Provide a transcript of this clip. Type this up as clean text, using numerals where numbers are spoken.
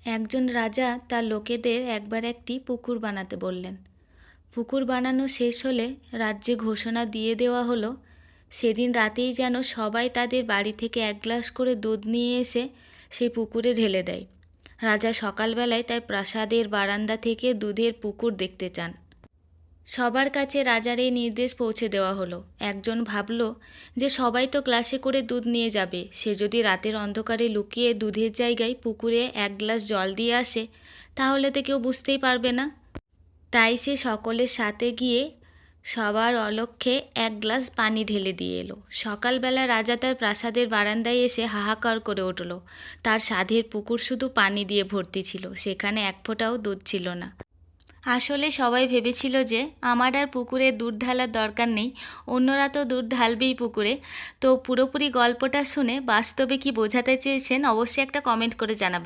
একজন রাজা তার লোকেদের একবার একটি পুকুর বানাতে বললেন। পুকুর বানানো শেষ হলে রাজ্যে ঘোষণা দিয়ে দেওয়া হলো, সেদিন রাতেই যেন সবাই তাদের বাড়ি থেকে এক গ্লাস করে দুধ নিয়ে এসে সেই পুকুরে ঢেলে দেয়। রাজা সকালবেলায় তাই প্রাসাদের বারান্দা থেকে দুধের পুকুর দেখতে চান। সবার কাছে রাজার এই নির্দেশ পৌঁছে দেওয়া হলো। একজন ভাবল যে সবাই তো গ্লাসে করে দুধ নিয়ে যাবে, সে যদি রাতের অন্ধকারে লুকিয়ে দুধের জায়গায় পুকুরে এক গ্লাস জল দিয়ে আসে তাহলে তো কেউ বুঝতেই পারবে না। তাই সে সকলের সাথে গিয়ে সবার অলক্ষ্যে এক গ্লাস পানি ঢেলে দিয়ে এলো। সকালবেলা রাজা তার প্রাসাদের বারান্দায় এসে হাহাকার করে উঠল। তার সাধের পুকুর শুধু পানি দিয়ে ভর্তি ছিল, সেখানে এক ফোঁটাও দুধ ছিল না। আসলে সবাই ভেবেছিল যে আমার আর পুকুরে দুধ ঢালার দরকার নেই, অন্যরা তো দুধ ঢালবেই পুকুরে। তো পুরোপুরি গল্পটা শুনে বাস্তবে কি বোঝাতে চেয়েছেন অবশ্যই একটা কমেন্ট করে জানাবেন।